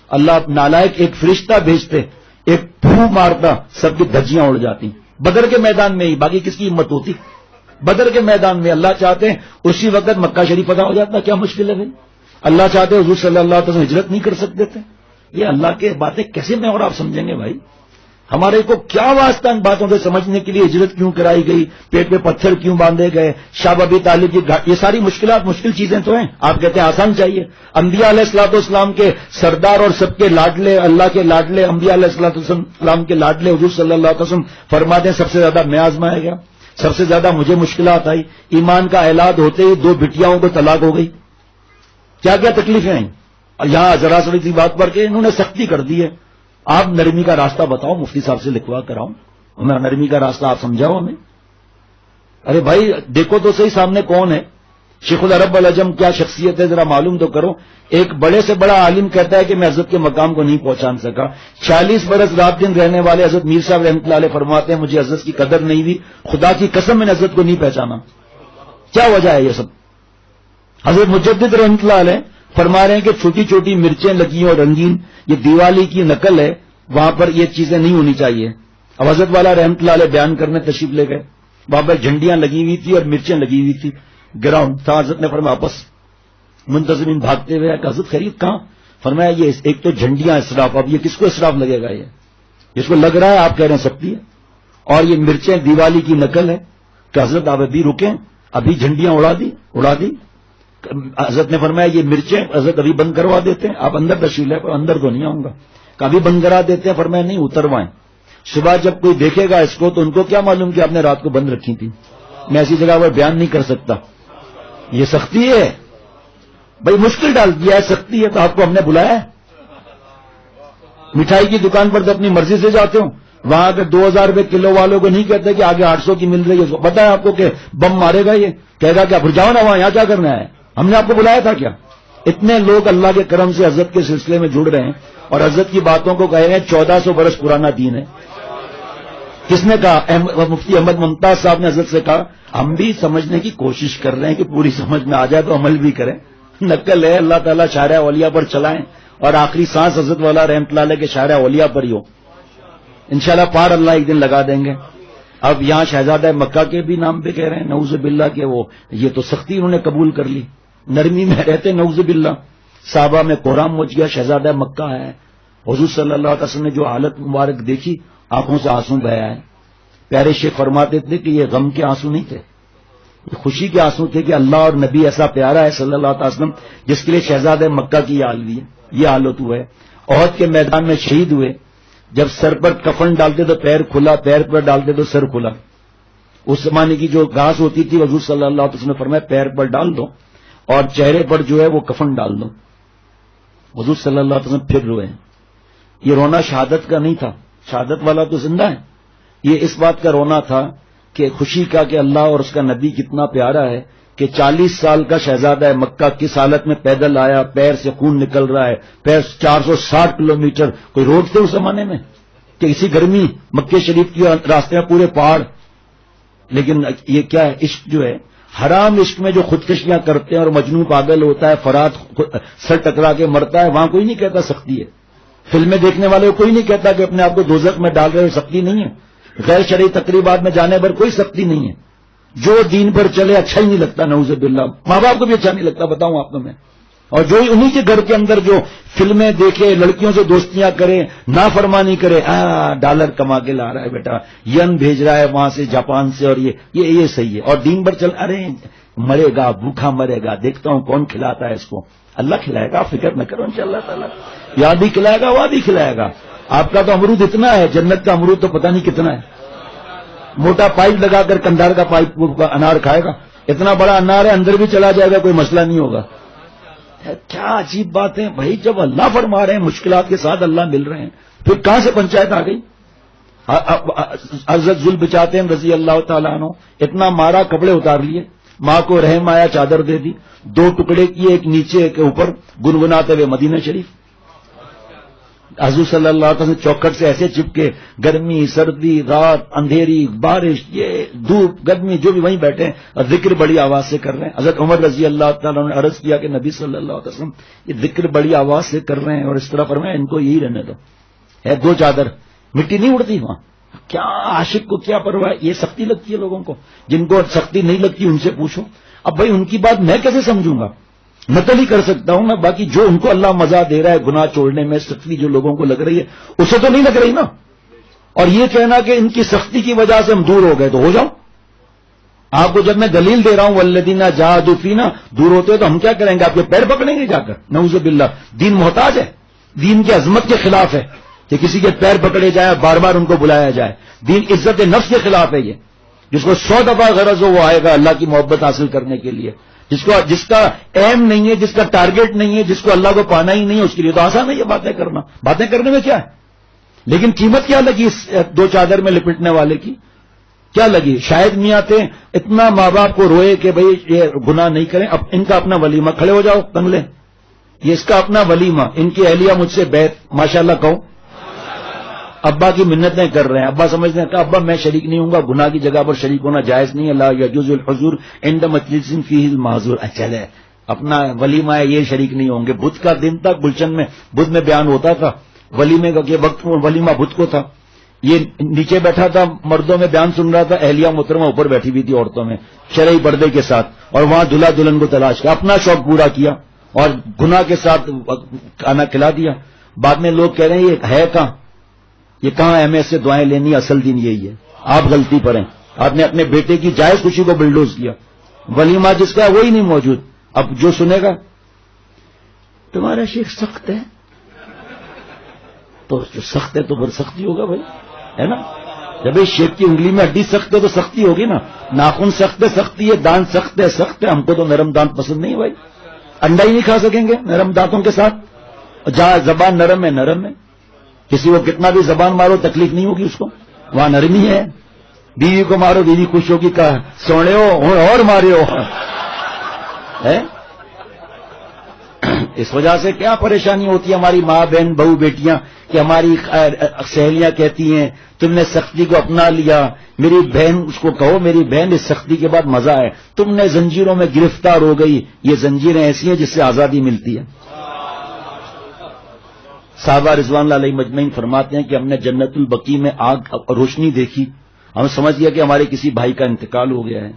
اللہ نالائق ایک فرشتہ بھیجتے، ایک پھو مارتا، سب کی دھجیاں اڑ جاتی. بدر کے میدان میں ہی، باقی کس کی ہمت ہوتی. بدر کے میدان میں اللہ چاہتے ہیں اسی وقت مکہ شریف فتح ہو جاتا. کیا مشکل ہے بھائی. اللہ چاہتے حضور صلی اللہ علیہ وسلم ہجرت نہیں کر سکتے تھے. یہ اللہ کے باتیں کیسے میں اور آپ سمجھیں گے بھائی. ہمارے کو کیا واسطہ ان باتوں سے سمجھنے کے لیے ہجرت کیوں کرائی گئی، پیٹ پہ پتھر کیوں باندھے گئے، شاہ ابی طالب کی یہ ساری مشکلات مشکل چیزیں تو ہیں. آپ کہتے ہیں آسان چاہیے. انبیاء علیہ الصلوۃ والسلام کے سردار اور سب کے لاڈلے، اللہ کے لاڈلے، انبیاء علیہ الصلوۃ والسلام کے لاڈلے حضور صلی اللہ علیہ وسلم فرماتے ہیں سب سے زیادہ میں آزمایا گیا، سب سے زیادہ مجھے مشکلات آئی. ایمان کا اعلان ہوتے ہی 2 بٹیاؤں کو طلاق ہو گئی. کیا کیا تکلیفیں آئیں. اور یہاں ذرا سی سی بات پر کہ انہوں نے سختی کر دی ہے. آپ نرمی کا راستہ بتاؤ، مفتی صاحب سے لکھوا کراؤ، نرمی کا راستہ آپ سمجھاؤ ہمیں. ارے بھائی دیکھو تو صحیح سامنے کون ہے. شیخ العرب والعجم کیا شخصیت ہے ذرا معلوم تو کرو. ایک بڑے سے بڑا عالم کہتا ہے کہ میں حضرت کے مقام کو نہیں پہنچان سکا. 40 برس رات دن رہنے والے حضرت میر صاحب رحمۃ اللہ علیہ فرماتے ہیں مجھے حضرت کی قدر نہیں ہوئی، خدا کی قسم میں نے حضرت کو نہیں پہچانا. کیا وجہ ہے یہ سب. حضرت مجدد رحمۃ اللہ علیہ فرما رہے ہیں کہ چھوٹی چھوٹی مرچیں لگی اور رنگین، یہ دیوالی کی نقل ہے، وہاں پر یہ چیزیں نہیں ہونی چاہیے. اب حضرت والا رحمۃ اللہ علیہ بیان کرنے تشریف لے گئے، وہاں پر جھنڈیاں لگی ہوئی تھی اور مرچیں لگی ہوئی تھی. گراؤنڈ تھا. حضرت نے فرمایا واپس منتظمین بھاگتے ہوئے کہ حضرت خرید کہاں. فرمایا یہ ایک تو جھنڈیاں اسراف، اب یہ کس کو اسراف لگے گا. یہ جس کو لگ رہا ہے آپ کہہ رہے ہیں سکتی ہے، اور یہ مرچیں دیوالی کی نقل ہے. کہ حضرت آپ ابھی رکیں، ابھی جھنڈیاں اڑا دی. حضرت نے فرمایا یہ مرچیں حضرت ابھی بند کروا دیتے ہیں، آپ اندر تشریف لے. اندر تو نہیں آؤں گا. کبھی بند کرا دیتے ہیں. فرمایا نہیں اتروائیں. صبح جب کوئی دیکھے گا اس کو تو ان کو کیا معلوم کہ آپ نے رات کو بند رکھی تھی. میں ایسی جگہ پر بیان نہیں کر سکتا. یہ سختی ہے بھائی، مشکل ڈال دیا ہے. سختی ہے تو آپ کو ہم نے بلایا ہے. مٹھائی کی دکان پر تو اپنی مرضی سے جاتے ہوں، وہاں کے 2000 روپے کلو والوں کو نہیں کہتے کہ آگے 800 کی مل رہی ہے. پتا ہے آپ کو کہ بم مارے گا، یہ کہے گا کہ پھر جاؤ نا وہاں، یہاں کیا کرنا ہے، ہم نے آپ کو بلایا تھا کیا. اتنے لوگ اللہ کے کرم سے حضرت کے سلسلے میں جڑ رہے ہیں اور حضرت کی باتوں کو کہہ رہے ہیں 1400 برس پرانا دین ہے. کس نے کہا؟ مفتی احمد ممتاز صاحب نے حضرت سے کہا. ہم بھی سمجھنے کی کوشش کر رہے ہیں کہ پوری سمجھ میں آ جائے تو عمل بھی کریں. نقل ہے، اللہ تعالیٰ شارع اولیاء پر چلائیں اور آخری سانس حضرت والا رحمۃ اللہ علیہ کے شارع اولیاء پر ہی ہو. انشاءاللہ پار اللہ ایک دن لگا دیں گے. اب یہاں شہزادہ مکہ کے بھی نام پہ کہہ رہے ہیں نعوذ باللہ کہ وہ یہ تو سختی انہوں نے قبول کر لی. نرمی میں رہتے نعوذ باللہ. صحابہ میں کوہرام مچ گیا، شہزادہ مکہ ہے. حضور صلی اللہ علیہ وسلم نے جو حالت مبارک دیکھی آنکھوں سے آنسو بہہ آئے. پیارے شیخ فرماتے تھے کہ یہ غم کے آنسو نہیں تھے، یہ خوشی کے آنسو تھے کہ اللہ اور نبی ایسا پیارا ہے صلی اللہ علیہ وسلم جس کے لیے شہزادہ مکہ کی یہ حالت ہوا ہے. احد کے میدان میں شہید ہوئے، جب سر پر کفن ڈالتے تو پیر کھلا، پیر پر ڈالتے تو سر کھلا. اس زمانے کی جو گھاس ہوتی تھی حضور صلی اللہ علیہ وسلم نے فرمایا پیر پر ڈال دو اور چہرے پر جو ہے وہ کفن ڈال دو. حضور صلی اللہ علیہ وسلم پھر روئے. یہ رونا شہادت کا نہیں تھا، شہادت والا تو زندہ ہے. یہ اس بات کا رونا تھا کہ خوشی کا کہ اللہ اور اس کا نبی کتنا پیارا ہے کہ 40 سال کا شہزادہ ہے مکہ کس حالت میں پیدل آیا، پیر سے خون نکل رہا ہے، پیر 460 کلومیٹر، کوئی روڈ تھے اس زمانے میں کہ اسی گرمی مکہ شریف کی راستے میں پورے پہاڑ. لیکن یہ کیا ہے، عشق جو ہے، حرام عشق میں جو خودکشیاں کرتے ہیں اور مجنون پاگل ہوتا ہے، فرات سر ٹکرا کے مرتا ہے، وہاں کوئی نہیں کہتا سختی ہے. فلمیں دیکھنے والے کو کوئی نہیں کہتا کہ اپنے آپ کو دوزخ میں ڈال رہے ہو، سختی نہیں ہے. غیر شرعی تقریبات میں جانے پر کوئی سختی نہیں ہے. جو دین پر چلے اچھا ہی نہیں لگتا، نعوذ باللہ. ماں باپ کو بھی اچھا نہیں لگتا، بتاؤں آپ کو میں. اور جو انہی کے گھر کے اندر جو فلمیں دیکھے، لڑکیوں سے دوستیاں کرے، نافرمانی کرے، ڈالر کما کے لا رہا ہے بیٹا، ین بھیج رہا ہے وہاں سے جاپان سے، اور یہ صحیح ہے. اور دین پر چل، ارے مرے گا، بھوکھا مرے گا، دیکھتا ہوں کون کھلاتا ہے اس کو. اللہ کھلائے گا، فکر نہ کرو انشاءاللہ تعالیٰ. یہاں بھی کھلائے گا، وہاں بھی کھلائے گا. آپ کا تو امرود اتنا ہے، جنت کا امرود تو پتہ نہیں کتنا ہے. موٹا پائپ لگا کر کندھار کا پائپ انار کھائے گا. اتنا بڑا انار ہے، اندر بھی چلا جائے گا، کوئی مسئلہ نہیں ہوگا. کیا عجیب بات ہے بھائی. جب اللہ فرما رہے ہیں، مشکلات کے ساتھ اللہ مل رہے ہیں، پھر کہاں سے پنچایت آ گئی. حضرت ذوالبچاتین رضی اللہ تعالیٰ عنہ اتنا مارا، کپڑے اتار لیے، ماں کو رحم آیا، چادر دے دی، 2 ٹکڑے کیے، ایک نیچے ایک اوپر، گنگناتے ہوئے مدینہ شریف. حضور صلی اللہ علیہ وسلم چوکھٹ سے ایسے چپکے، گرمی سردی رات اندھیری بارش، یہ دھوپ گرمی جو بھی وہیں بیٹھے ہیں، اور ذکر بڑی آواز سے کر رہے ہیں. حضرت عمر رضی اللہ تعالیٰ نے عرض کیا کہ نبی صلی اللہ علیہ وسلم یہ ذکر بڑی آواز سے کر رہے ہیں اور اس طرح فرمایا ان کو یہی رہنے دو. ہے 2 چادر، مٹی نہیں اڑتی وہاں. کیا عاشق کو کیا پرواہ. یہ سختی لگتی ہے لوگوں کو. جن کو سختی نہیں لگتی ان سے پوچھو. اب بھائی ان کی بات میں کیسے سمجھوں گا؟ نقل ہی کر سکتا ہوں میں. باقی جو ان کو اللہ مزہ دے رہا ہے گناہ چھوڑنے میں، سختی جو لوگوں کو لگ رہی ہے اسے تو نہیں لگ رہی نا. اور یہ کہنا کہ ان کی سختی کی وجہ سے ہم دور ہو گئے، تو ہو جاؤ. آپ کو جب میں دلیل دے رہا ہوں والذین جاہدوا فینا، دور ہوتے تو ہم کیا کریں گے؟ آپ کے پیر پکڑیں گے جا کر؟ نعوذ باللہ. دین محتاج ہے، دین کی عظمت کے خلاف ہے کہ کسی کے پیر پکڑے جائے، بار بار ان کو بلایا جائے. دین عزت نفس کے خلاف ہے. یہ جس کو 100 دفعہ غرض ہو وہ آئے گا اللہ کی محبت حاصل کرنے کے لیے. جس کا ایم نہیں ہے، جس کا ٹارگٹ نہیں ہے، جس کو اللہ کو پانا ہی نہیں ہے، اس کے لیے تو آسان ہے یہ باتیں کرنا. باتیں کرنے میں کیا ہے؟ لیکن قیمت کیا لگی اس 2 چادر میں لپٹنے والے کی؟ کیا لگی؟ شاید میاں تھے اتنا ماں باپ کو روئے کہ بھئی یہ گناہ نہیں کریں. اب ان کا اپنا ولیمہ، کھڑے ہو جاؤ کنگلے، یہ اس کا اپنا ولیمہ. ان کی اہلیہ مجھ سے بیعت، ماشاءاللہ کہو. ابا کی منتیں کر رہے ہیں. ابا سمجھتے ہیں کہ ابا میں شریک نہیں ہوں گا، گناہ کی جگہ پر شریک ہونا جائز نہیں ہے. لا یجوز الحضور عند مجلس فیہ المعذور. چلے اپنا ولیمہ ہے، یہ شریک نہیں ہوں گے. بدھ کا دن تک گلشن میں بدھ میں بیان ہوتا تھا ولیمے کا، کہ وقت ولیمہ بدھ کو تھا. یہ نیچے بیٹھا تھا، مردوں میں بیان سن رہا تھا، اہلیہ محترمہ اوپر بیٹھی ہوئی تھی عورتوں میں شرعی پردے کے ساتھ، اور وہاں دلہا دلہن کو تلاش کیا، اپنا شوق پورا کیا اور گناہ کے ساتھ کھانا کھلا دیا. بعد میں لوگ کہہ رہے ہیں یہ ہے کہاں، یہ کہاں ایم ایس سے دعائیں لینی. اصل دین یہی ہے. آپ غلطی پر ہیں. آپ نے اپنے بیٹے کی جائز خوشی کو بلڈوز کیا. ولیمہ جس کا ہے وہی نہیں موجود. اب جو سنے گا تمہارا شیخ سخت ہے، تو جو سخت ہے تو پھر سختی ہوگا بھائی، ہے نا. جب اس شیخ کی انگلی میں ہڈی سخت ہے تو سختی ہوگی نا. ناخن سخت ہے سختی ہے، دانت سخت ہے سخت ہے. ہم کو تو نرم دانت پسند نہیں بھائی. انڈا ہی نہیں کھا سکیں گے نرم دانتوں کے ساتھ. جہاں زبان نرم ہے نرم ہے. کسی کو کتنا بھی زبان مارو تکلیف نہیں ہوگی اس کو، وہاں نرمی ہے. بیوی کو مارو بیوی خوش ہوگی، کہا سونے ہو اور مارے ہو. اس وجہ سے کیا پریشانی ہوتی ہے ہماری ماں بہن بہو بیٹیاں کہ ہماری سہیلیاں کہتی ہیں تم نے سختی کو اپنا لیا. میری بہن، اس کو کہو میری بہن اس سختی کے بعد مزہ ہے. تم نے زنجیروں میں گرفتار ہو گئی. یہ زنجیریں ایسی ہیں جس سے آزادی ملتی ہے. صحابہ رضوان اللہ علیہ مجمعین فرماتے ہیں کہ ہم نے جنت البقیع میں آگ اور روشنی دیکھی. ہم سمجھ گیا کہ ہمارے کسی بھائی کا انتقال ہو گیا ہے.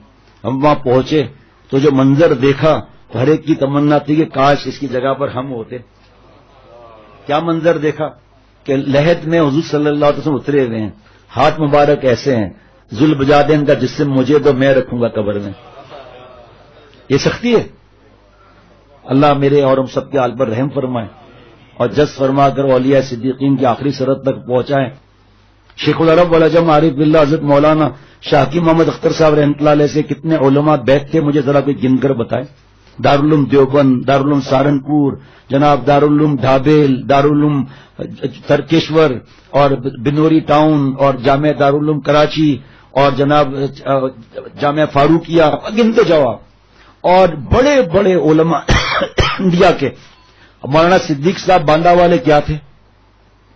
ہم وہاں پہنچے تو جو منظر دیکھا، ہر ایک کی تمنا تھی کہ کاش اس کی جگہ پر ہم ہوتے. کیا منظر دیکھا کہ لحد میں حضور صلی اللہ علیہ وسلم اترے ہوئے ہیں، ہاتھ مبارک ایسے ہیں، ذوالبجادین کا جسم مجھے تو میں رکھوں گا قبر میں. یہ سختی ہے. اللہ میرے اور ہم سب کے حال پر رحم فرمائے اور جس فرما کر اولیاء صدیقین کی آخری سرحد تک پہنچائے. شیخ العرب والعجم عارف باللہ حضرت مولانا شاکی محمد اختر صاحب رحمۃ اللہ علیہ سے کتنے علماء بیت تھے، مجھے ذرا کوئی گن کر بتائے. دارالعلوم دیوبند، دارالعلوم سہارنپور، جناب دارالعلوم ڈھابیل، دارالعلوم ترکیشور اور بنوری ٹاؤن، اور جامعہ دارالعلوم کراچی، اور جناب جامعہ فاروقیہ، گنتے جاؤ آپ. اور بڑے بڑے علماء انڈیا کے. مولانا صدیق صاحب باندھا والے کیا تھے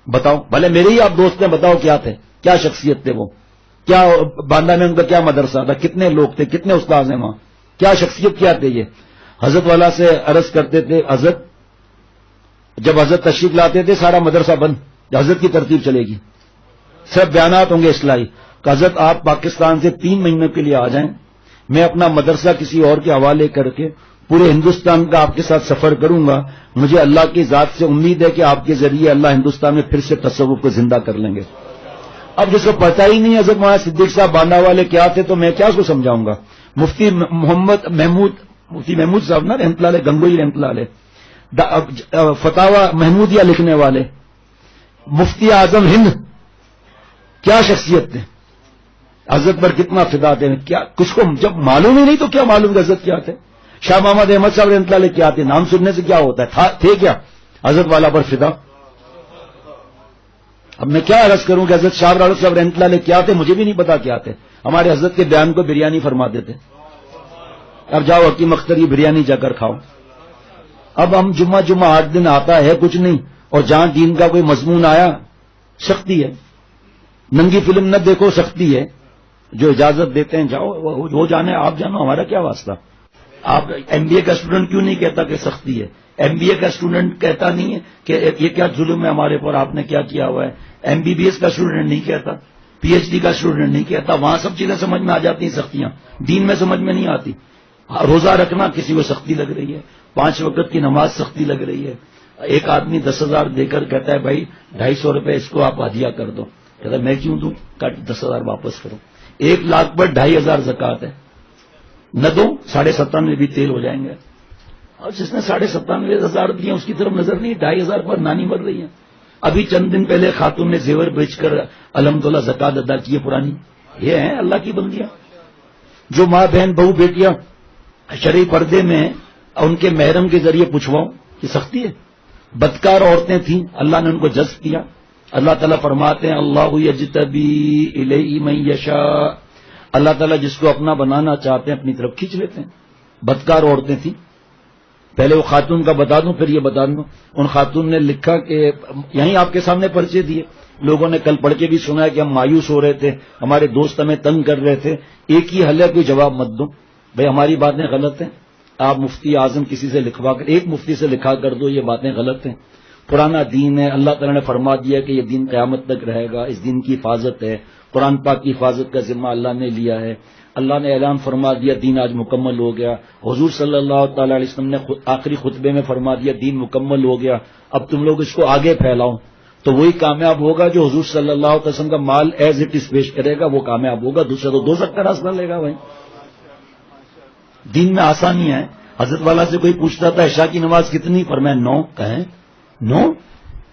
بتاؤ؟ بھلے میرے ہی آپ دوست ہیں، بتاؤ کیا تھے، کیا شخصیت تھے وہ؟ کیا باندھا میں ان کا کیا مدرسہ تھا؟ کتنے لوگ تھے؟ کتنے استاذ ہیں وہاں؟ کیا شخصیت کیا تھے یہ؟ حضرت والا سے عرض کرتے تھے، حضرت جب حضرت تشریف لاتے تھے سارا مدرسہ بند، حضرت کی ترتیب چلے گی، صرف بیانات ہوں گے اصلاحی. کہ حضرت آپ پاکستان سے 3 مہینے کے لیے آ جائیں، میں اپنا مدرسہ کسی اور کے حوالے کر کے پورے ہندوستان کا آپ کے ساتھ سفر کروں گا. مجھے اللہ کی ذات سے امید ہے کہ آپ کے ذریعے اللہ ہندوستان میں پھر سے تصوف کو زندہ کر لیں گے. اب جس کو پتہ ہی نہیں حضرت مولانا صدیق صاحب باندھا والے کیا تھے تو میں کیا اس کو سمجھاؤں گا؟ مفتی محمود صاحب نا رحمۃ اللہ علیہ، گنگوئی رحمۃ اللہ علیہ، فتاوی محمودیہ لکھنے والے، مفتی اعظم ہند، کیا شخصیت تھے؟ حضرت پر کتنا فدا تھے. کیا کچھ کو جب معلوم ہی نہیں تو کیا معلوم کہ حضرت کیا تھے؟ شاہ محمد احمد صاحب رحمۃ اللہ علیہ کیا تھے؟ نام سننے سے کیا ہوتا ہے؟ تھے کیا حضرت والا پر فدا؟ اب میں کیا عرض کروں کہ حضرت شاہ رالو صاحب رحمۃ اللہ علیہ کیا تھے؟ مجھے بھی نہیں پتا کیا تھے. ہمارے حضرت کے بیان کو بریانی فرما دیتے. اب جاؤ حکیم اختر یہ بریانی جا کر کھاؤ. اب ہم جمعہ 8 دن آتا ہے کچھ نہیں، اور جہاں دین کا کوئی مضمون آیا سختی ہے. ننگی فلم نہ دیکھو، سختی ہے. جو اجازت دیتے ہیں جاؤ، وہ جانے آپ جانو، ہمارا کیا واسطہ. آپ ایم بی اے کا اسٹوڈنٹ کیوں نہیں کہتا کہ سختی ہے؟ ایم بی اے کا اسٹوڈنٹ کہتا نہیں ہے کہ یہ کیا ظلم ہے ہمارے پر، آپ نے کیا کیا ہوا ہے. ایم بی بی ایس کا اسٹوڈنٹ نہیں کہتا، پی ایچ ڈی کا اسٹوڈنٹ نہیں کہتا. وہاں سب چیزیں سمجھ میں آ جاتی ہیں، سختیاں دین میں سمجھ میں نہیں آتی. روزہ رکھنا کسی کو سختی لگ رہی ہے، 5 وقت کی نماز سختی لگ رہی ہے. ایک آدمی 10,000 دے کر کہتا ہے بھائی 250 روپے اس کو آپ ہدیہ کر دو. کہتا ہے میں کیوں دوں، 10,000 واپس کرو. 1 لاکھ پر 2,500 زکوٰۃ ہے، نہ دو 97.5 بھی تیل ہو جائیں گے. اور جس نے 97,500 دیے اس کی طرف نظر نہیں، 2,500 پر نانی مر رہی ہے. ابھی چند دن پہلے خاتون نے زیور بیچ کر الحمدللہ زکوٰۃ ادا کی ہے پرانی. یہ ہیں اللہ کی بندیاں. جو ماں بہن بہو بیٹیاں شرعی پردے میں ان کے محرم کے ذریعے پوچھواؤں، یہ سختی ہے. بدکار عورتیں تھیں، اللہ نے ان کو جذب کیا. اللہ تعالیٰ فرماتے ہیں اللہ یجتبی الیہ من یشاء، اللہ تعالیٰ جس کو اپنا بنانا چاہتے ہیں اپنی طرف کھینچ لیتے ہیں. بدکار عورتیں تھیں. پہلے وہ خاتون کا بتا دوں پھر یہ بتا دوں. ان خاتون نے لکھا کہ یہیں آپ کے سامنے پرچے دیے، لوگوں نے کل پڑھ کے بھی سنا ہے کہ ہم مایوس ہو رہے تھے، ہمارے دوست ہمیں تنگ کر رہے تھے. ایک ہی حل ہے، کوئی جواب مت دو بھائی ہماری باتیں غلط ہیں. آپ مفتی اعظم کسی سے لکھوا کر، ایک مفتی سے لکھا کر دو یہ باتیں غلط ہیں. پرانا دین ہے، اللہ تعالیٰ نے فرما دیا کہ یہ دین قیامت تک رہے گا، اس دین کی حفاظت ہے. قرآن پاک کی حفاظت کا ذمہ اللہ نے لیا ہے. اللہ نے اعلان فرما دیا دین آج مکمل ہو گیا. حضور صلی اللہ تعالی علیہ وسلم نے آخری خطبے میں فرما دیا دین مکمل ہو گیا، اب تم لوگ اس کو آگے پھیلاؤ. تو وہی کامیاب ہوگا جو حضور صلی اللہ علیہ وسلم کا مال ایز اٹ از پیش کرے گا، وہ کامیاب ہوگا. دوسرا تو دوزخ کا راستہ لے گا. بھائی دین میں آسانیاں ہیں. حضرت والا سے کوئی پوچھتا تھا عشاء کی نماز کتنی، فرمایا 9. کہیں 9؟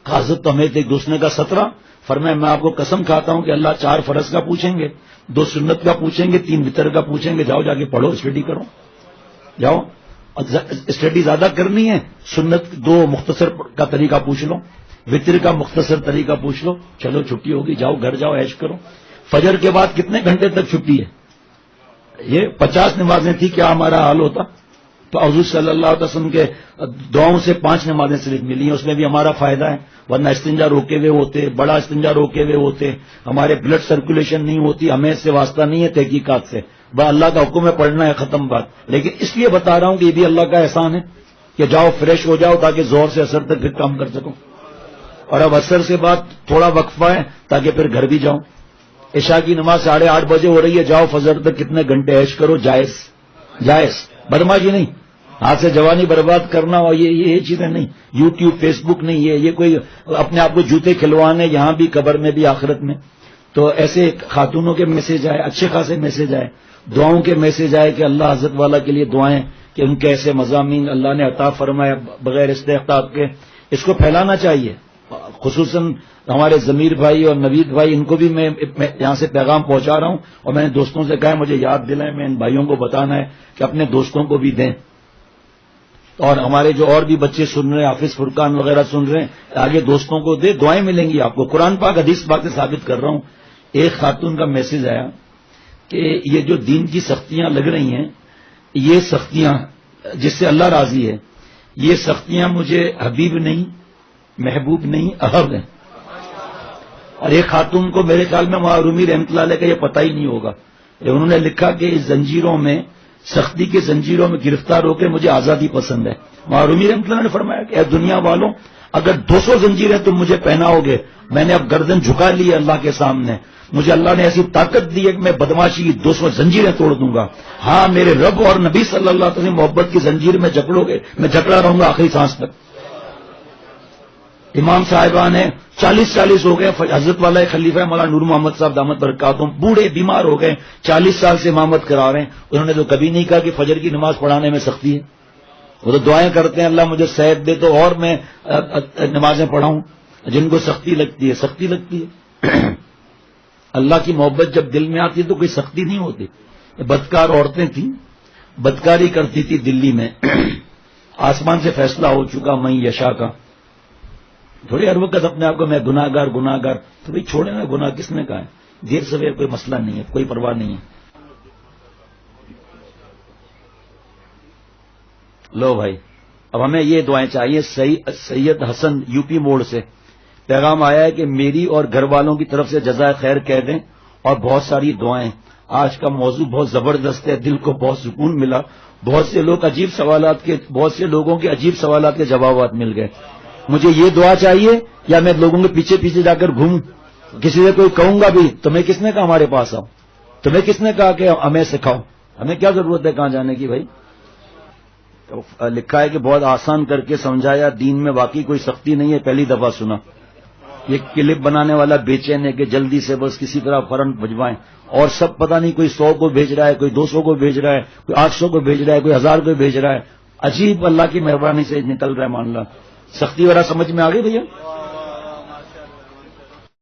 حضرت تو ہمیں ایک دوسرے کا 17. فرمایا میں آپ کو قسم کھاتا ہوں کہ اللہ 4 فرض کا پوچھیں گے، 2 سنت کا پوچھیں گے، 3 وتر کا پوچھیں گے. جاؤ جا کے پڑھو، اسٹڈی کرو. جاؤ اسٹڈی زیادہ کرنی ہے، سنت 2 مختصر کا طریقہ پوچھ لو، وتر کا مختصر طریقہ پوچھ لو. چلو چھٹی ہوگی، جاؤ گھر جاؤ عیش کرو. فجر کے بعد کتنے گھنٹے تک چھٹی ہے؟ یہ 50 نمازیں تھی، کیا ہمارا حال ہوتا؟ تو حضور صلی اللہ علیہ وسلم کے دعاؤں سے 5 نمازیں صرف ملی ہیں، اس میں بھی ہمارا فائدہ ہے. ورنہ استنجا روکے ہوئے ہوتے، بڑا استنجا روکے ہوئے ہوتے، ہمارے بلڈ سرکولیشن نہیں ہوتی. ہمیں اس سے واسطہ نہیں ہے تحقیقات سے، بس اللہ کا حکم ہے پڑھنا ہے، ختم بات. لیکن اس لیے بتا رہا ہوں کہ یہ بھی اللہ کا احسان ہے کہ جاؤ فریش ہو جاؤ تاکہ ظہر سے عصر تک پھر کام کر سکو. اور اب عصر سے بعد تھوڑا وقفہ ہے تاکہ پھر گھر بھی جاؤ. عشاء کی نماز 8:30 بجے ہو رہی ہے، جاؤ فجر تک کتنے گھنٹے عیش کرو. جائز جائز، بدماشی نہیں، ہاتھ سے جوانی برباد کرنا اور یہ چیزیں نہیں. یوٹیوب فیس بک نہیں، یہ کوئی اپنے آپ کو جوتے کھلوانے، یہاں بھی قبر میں بھی آخرت میں. تو ایسے خاتونوں کے میسج آئے، اچھے خاصے میسج آئے، دعاؤں کے میسج آئے کہ اللہ حضرت والا کے لیے دعائیں کہ ان کے ایسے مضامین اللہ نے عطا فرمایا بغیر استحقاق کے. اس کو پھیلانا چاہیے. خصوصاً ہمارے ضمیر بھائی اور نوید بھائی، ان کو بھی میں یہاں سے پیغام پہنچا رہا ہوں. اور میں نے دوستوں سے کہا مجھے یاد دلائیں، میں ان بھائیوں کو بتانا ہے کہ اپنے دوستوں کو بھی دیں. اور ہمارے جو اور بھی بچے سن رہے ہیں، حافظ فرقان وغیرہ سن رہے ہیں، آگے دوستوں کو دے، دعائیں ملیں گی آپ کو. قرآن پاک حدیث پاک سے ثابت کر رہا ہوں. ایک خاتون کا میسج آیا کہ یہ جو دین کی سختیاں لگ رہی ہیں، یہ سختیاں جس سے اللہ راضی ہے، یہ سختیاں مجھے حبیب نہیں، محبوب نہیں، احب ہیں. اور ایک خاتون کو میرے خیال میں وہاں رومی رحمۃ اللہ علیہ کا یہ پتہ ہی نہیں ہوگا. انہوں نے لکھا کہ اس زنجیروں میں، سختی کے زنجیروں میں گرفتار ہو کے مجھے آزادی پسند ہے. وہاں رومی رحمۃ اللہ نے فرمایا کہ اے دنیا والوں، اگر 200 زنجیریں تم مجھے پہناؤ گے، میں نے اب گردن جھکا لی ہے اللہ کے سامنے. مجھے اللہ نے ایسی طاقت دی ہے کہ میں بدماشی کی 200 زنجیریں توڑ دوں گا. ہاں، میرے رب اور نبی صلی اللہ علیہ وسلم محبت کی زنجیر میں جکڑو گے، میں جکڑا رہوں گا آخری سانس تک. امام صاحبان ہیں 40 ہو گئے. حضرت والا خلیفہ مولانا نور محمد صاحب دامت برکاتہم بوڑھے بیمار ہو گئے، 40 سال سے امامت کرا رہے ہیں. انہوں نے تو کبھی نہیں کہا کہ فجر کی نماز پڑھانے میں سختی ہے. وہ تو دعائیں کرتے ہیں اللہ مجھے صحت دے تو اور میں نمازیں پڑھاؤں. جن کو سختی لگتی ہے، سختی لگتی ہے. اللہ کی محبت جب دل میں آتی ہے تو کوئی سختی نہیں ہوتی. بدکار عورتیں تھیں، بدکاری کرتی تھی دلی میں. آسمان سے فیصلہ ہو چکا میں یشا کا. تھوڑی ہر وقت اپنے آپ کو میں گناہگار تو بھائی چھوڑے نا، گناہ کس نے کہا ہے؟ دیر سویر کوئی مسئلہ نہیں ہے، کوئی پرواہ نہیں ہے. لو بھائی، اب ہمیں یہ دعائیں چاہیے. سید حسن یو پی موڑ سے پیغام آیا ہے کہ میری اور گھر والوں کی طرف سے جزائے خیر کہہ دیں اور بہت ساری دعائیں. آج کا موضوع بہت زبردست ہے، دل کو بہت سکون ملا. بہت سے لوگوں کے عجیب سوالات کے جوابات مل گئے. مجھے یہ دعا چاہیے یا میں لوگوں کے پیچھے پیچھے جا کر گھوموں؟ کسی سے کوئی کہوں گا بھی تمہیں کس نے کہا ہمارے پاس آؤ؟ تمہیں کس نے کہا کہ ہمیں سکھاؤ؟ ہمیں کیا ضرورت ہے کہاں جانے کی بھائی؟ لکھا ہے کہ بہت آسان کر کے سمجھایا، دین میں واقعی کوئی سختی نہیں ہے، پہلی دفعہ سنا. یہ کلپ بنانے والا بے چین ہے کہ جلدی سے بس کسی طرح فوراً بھجوائیں. اور سب پتہ نہیں، کوئی 100 کو بھیج رہا ہے، کوئی 200 کو بھیج رہا ہے، کوئی 800 کو بھیج رہا ہے، کوئی 1000 کو بھیج رہا ہے. عجیب اللہ کی مہربانی سے نکل رہا ہے معاملہ. سختی وغیرہ سمجھ میں آ گئی بھیا؟